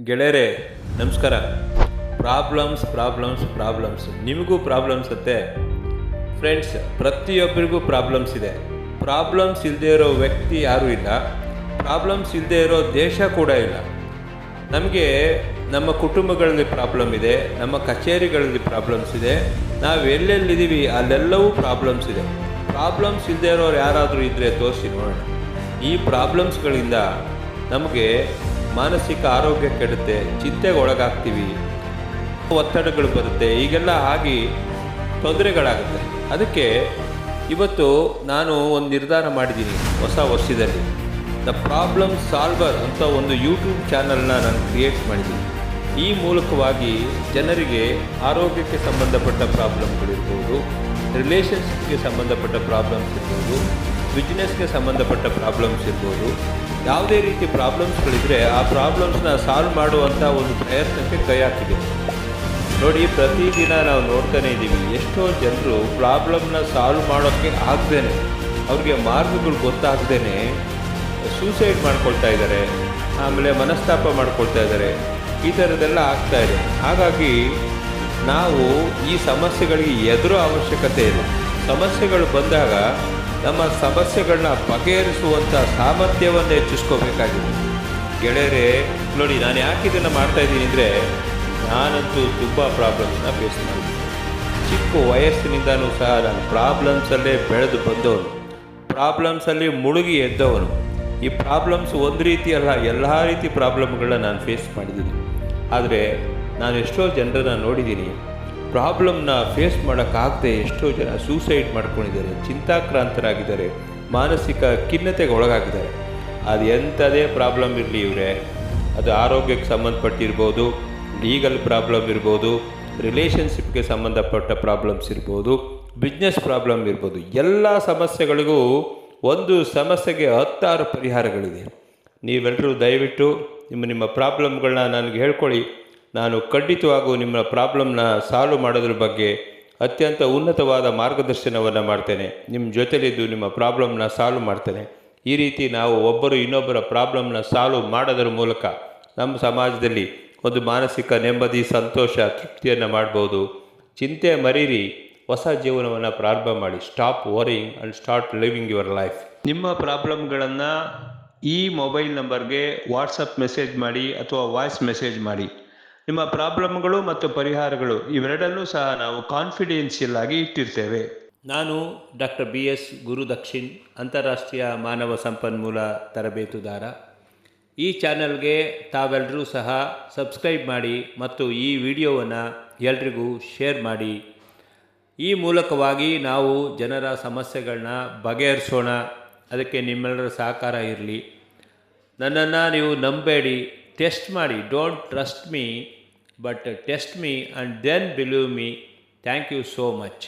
ಗೆಳೆಯರೇ ನಮಸ್ಕಾರ. ಪ್ರಾಬ್ಲಮ್ಸ್ ನಿಮಗೂ ಪ್ರಾಬ್ಲಮ್ಸ್ ಅತ್ತೆ ಫ್ರೆಂಡ್ಸ್. ಪ್ರತಿಯೊಬ್ಬರಿಗೂ ಪ್ರಾಬ್ಲಮ್ಸ್ ಇದೆ. ಪ್ರಾಬ್ಲಮ್ಸ್ ಇಲ್ಲದೆ ಇರೋ ವ್ಯಕ್ತಿ ಯಾರೂ ಇಲ್ಲ, ಪ್ರಾಬ್ಲಮ್ಸ್ ಇಲ್ಲದೆ ಇರೋ ದೇಶ ಕೂಡ ಇಲ್ಲ. ನಮಗೆ ನಮ್ಮ ಕುಟುಂಬಗಳಲ್ಲಿ ಪ್ರಾಬ್ಲಮ್ ಇದೆ, ನಮ್ಮ ಕಚೇರಿಗಳಲ್ಲಿ ಪ್ರಾಬ್ಲಮ್ಸ್ ಇದೆ, ನಾವು ಎಲ್ಲೆಲ್ಲಿದ್ದೀವಿ ಅಲ್ಲೆಲ್ಲವೂ ಪ್ರಾಬ್ಲಮ್ಸ್ ಇದೆ. ಪ್ರಾಬ್ಲಮ್ಸ್ ಇಲ್ಲದೆ ಇರೋರು ಯಾರಾದರೂ ಇದ್ದರೆ ತೋರಿಸಿ ನೋಡೋಣ. ಈ ಪ್ರಾಬ್ಲಮ್ಸ್ಗಳಿಂದ ನಮಗೆ ಮಾನಸಿಕ ಆರೋಗ್ಯ ಕೆಡುತ್ತೆ, ಚಿಂತೆಗೆ ಒಳಗಾಗ್ತೀವಿ, ಒತ್ತಡಗಳು ಬರುತ್ತೆ, ಈಗೆಲ್ಲ ಆಗಿ ತೊಂದರೆಗಳಾಗುತ್ತೆ. ಅದಕ್ಕೆ ಇವತ್ತು ನಾನು ಒಂದು ನಿರ್ಧಾರ ಮಾಡಿದ್ದೀನಿ. ಹೊಸ ವರ್ಷದಲ್ಲಿ ದ ಪ್ರಾಬ್ಲಮ್ ಸಾಲ್ವರ್ ಅಂತ ಒಂದು ಯೂಟ್ಯೂಬ್ ಚಾನಲ್ನ ನಾನು ಕ್ರಿಯೇಟ್ ಮಾಡಿದ್ದೀನಿ. ಈ ಮೂಲಕವಾಗಿ ಜನರಿಗೆ ಆರೋಗ್ಯಕ್ಕೆ ಸಂಬಂಧಪಟ್ಟ ಪ್ರಾಬ್ಲಮ್ಗಳಿರ್ಬೋದು, ರಿಲೇಷನ್ಶಿಪ್ಗೆ ಸಂಬಂಧಪಟ್ಟ ಪ್ರಾಬ್ಲಮ್ಸ್ ಇರ್ಬೋದು, ಬಿಸ್ನೆಸ್ಗೆ ಸಂಬಂಧಪಟ್ಟ ಪ್ರಾಬ್ಲಮ್ಸ್ ಇರ್ಬೋದು, ಯಾವುದೇ ರೀತಿ ಪ್ರಾಬ್ಲಮ್ಸ್ಗಳಿದ್ದರೆ ಆ ಪ್ರಾಬ್ಲಮ್ಸ್ನ ಸಾಲ್ವ್ ಮಾಡುವಂಥ ಒಂದು ಪ್ರಯತ್ನಕ್ಕೆ ಕೈ ಹಾಕಿದ್ದೀನಿ. ನೋಡಿ, ಪ್ರತಿದಿನ ನಾವು ನೋಡ್ತಾನೆ ಇದ್ದೀವಿ, ಎಷ್ಟೋ ಜನರು ಪ್ರಾಬ್ಲಮ್ನ ಸಾಲ್ವ್ ಮಾಡೋಕ್ಕೆ ಆಗದೇನೆ, ಅವ್ರಿಗೆ ಮಾರ್ಗಗಳು ಗೊತ್ತಾಗದೇನೆ ಸೂಸೈಡ್ ಮಾಡ್ಕೊಳ್ತಾ ಇದ್ದಾರೆ, ಆಮೇಲೆ ಮನಸ್ತಾಪ ಮಾಡ್ಕೊಳ್ತಾ ಇದ್ದಾರೆ. ಈ ಥರದ್ದೆಲ್ಲ ಆಗ್ತಾಯಿದೆ. ಹಾಗಾಗಿ ನಾವು ಈ ಸಮಸ್ಯೆಗಳಿಗೆ ಎದುರೋ ಅವಶ್ಯಕತೆ ಇಲ್ಲ. ಸಮಸ್ಯೆಗಳು ಬಂದಾಗ ನಮ್ಮ ಸಮಸ್ಯೆಗಳನ್ನ ಬಗೆಹರಿಸುವಂಥ ಸಾಮರ್ಥ್ಯವನ್ನು ಹೆಚ್ಚಿಸ್ಕೋಬೇಕಾಗಿದೆ. ಗೆಳೆಯರೇ ನೋಡಿ, ನಾನು ಯಾಕೆ ಇದನ್ನು ಮಾಡ್ತಾಯಿದ್ದೀನಿ ಅಂದರೆ, ನಾನಂತೂ ತುಂಬ ಪ್ರಾಬ್ಲಮ್ಸ್ನ ಫೇಸ್ ಮಾಡಿದ್ದೀನಿ. ಚಿಕ್ಕ ವಯಸ್ಸಿನಿಂದನೂ ಸಹ ನಾನು ಪ್ರಾಬ್ಲಮ್ಸಲ್ಲೇ ಬೆಳೆದು ಬಂದವನು, ಪ್ರಾಬ್ಲಮ್ಸಲ್ಲಿ ಮುಳುಗಿ ಎದ್ದವನು. ಈ ಪ್ರಾಬ್ಲಮ್ಸ್ ಒಂದು ರೀತಿ ಅಲ್ಲ, ಎಲ್ಲ ರೀತಿ ಪ್ರಾಬ್ಲಮ್ಗಳನ್ನ ನಾನು ಫೇಸ್ ಮಾಡಿದ್ದೀನಿ. ಆದರೆ ನಾನು ಎಷ್ಟೋ ಜನರನ್ನು ನೋಡಿದ್ದೀನಿ, ಪ್ರಾಬ್ಲಮ್ನ ಫೇಸ್ ಮಾಡೋಕ್ಕಾಗದೆ ಎಷ್ಟೋ ಜನ ಸೂಸೈಡ್ ಮಾಡ್ಕೊಂಡಿದ್ದಾರೆ, ಚಿಂತಾಕ್ರಾಂತರಾಗಿದ್ದಾರೆ, ಮಾನಸಿಕ ಖಿನ್ನತೆಗೆ ಒಳಗಾಗಿದ್ದಾರೆ. ಅದು ಎಂಥದೇ ಪ್ರಾಬ್ಲಮ್ ಇರಲಿ ಇವರೇ, ಅದು ಆರೋಗ್ಯಕ್ಕೆ ಸಂಬಂಧಪಟ್ಟಿರ್ಬೋದು, ಲೀಗಲ್ ಪ್ರಾಬ್ಲಮ್ ಇರ್ಬೋದು, ರಿಲೇಷನ್ಶಿಪ್ಗೆ ಸಂಬಂಧಪಟ್ಟ ಪ್ರಾಬ್ಲಮ್ಸ್ ಇರ್ಬೋದು, ಬಿಸ್ನೆಸ್ ಪ್ರಾಬ್ಲಮ್ ಇರ್ಬೋದು, ಎಲ್ಲ ಸಮಸ್ಯೆಗಳಿಗೂ ಒಂದು ಸಮಸ್ಯೆಗೆ 10 ಪರಿಹಾರಗಳಿದೆ. ನೀವೆಲ್ಲರೂ ದಯವಿಟ್ಟು ನಿಮ್ಮ ಪ್ರಾಬ್ಲಮ್ಗಳನ್ನ ನನಗೆ ಹೇಳ್ಕೊಳ್ಳಿ. ನಾನು ಖಂಡಿತವಾಗೂ ನಿಮ್ಮ ಪ್ರಾಬ್ಲಮ್ನ ಸಾಲ್ವ್ ಮಾಡೋದ್ರ ಬಗ್ಗೆ ಅತ್ಯಂತ ಉನ್ನತವಾದ ಮಾರ್ಗದರ್ಶನವನ್ನು ಮಾಡ್ತೇನೆ. ನಿಮ್ಮ ಜೊತೆಲಿದ್ದು ನಿಮ್ಮ ಪ್ರಾಬ್ಲಮ್ನ ಸಾಲ್ವ್ ಮಾಡ್ತೇನೆ. ಈ ರೀತಿ ನಾವು ಒಬ್ಬರು ಇನ್ನೊಬ್ಬರ ಪ್ರಾಬ್ಲಮ್ನ ಸಾಲ್ವ್ ಮಾಡೋದ್ರ ಮೂಲಕ ನಮ್ಮ ಸಮಾಜದಲ್ಲಿ ಒಂದು ಮಾನಸಿಕ ನೆಮ್ಮದಿ, ಸಂತೋಷ, ತೃಪ್ತಿಯನ್ನು ಮಾಡ್ಬೋದು. ಚಿಂತೆ ಮರೀರಿ, ಹೊಸ ಜೀವನವನ್ನು ಪ್ರಾರಂಭ ಮಾಡಿ. Stop worrying and start living your life. ನಿಮ್ಮ ಪ್ರಾಬ್ಲಮ್ಗಳನ್ನು ಈ ಮೊಬೈಲ್ ನಂಬರ್ಗೆ ವಾಟ್ಸಪ್ ಮೆಸೇಜ್ ಮಾಡಿ ಅಥವಾ ವಾಯ್ಸ್ ಮೆಸೇಜ್ ಮಾಡಿ. ನಿಮ್ಮ ಪ್ರಾಬ್ಲಮ್ಗಳು ಮತ್ತು ಪರಿಹಾರಗಳು ಇವೆರಡನ್ನೂ ಸಹ ನಾವು ಕಾನ್ಫಿಡೆನ್ಷಿಯಲ್ ಆಗಿ ಇಟ್ಟಿರ್ತೇವೆ. ನಾನು ಡಾಕ್ಟರ್ BS ಗುರುದಕ್ಷಿಣ್, ಅಂತಾರಾಷ್ಟ್ರೀಯ ಮಾನವ ಸಂಪನ್ಮೂಲ ತರಬೇತುದಾರ. ಈ ಚಾನಲ್ಗೆ ತಾವೆಲ್ಲರೂ ಸಹ ಸಬ್ಸ್ಕ್ರೈಬ್ ಮಾಡಿ ಮತ್ತು ಈ ವಿಡಿಯೋವನ್ನು ಎಲ್ರಿಗೂ ಶೇರ್ ಮಾಡಿ. ಈ ಮೂಲಕವಾಗಿ ನಾವು ಜನರ ಸಮಸ್ಯೆಗಳನ್ನ ಬಗೆಹರಿಸೋಣ. ಅದಕ್ಕೆ ನಿಮ್ಮೆಲ್ಲರ ಸಹಕಾರ ಇರಲಿ. ನನ್ನನ್ನು ನೀವು ನಂಬೇಡಿ, ಟೆಸ್ಟ್ ಮಾಡಿ. Don't trust me, but test me and then believe me. Thank you so much.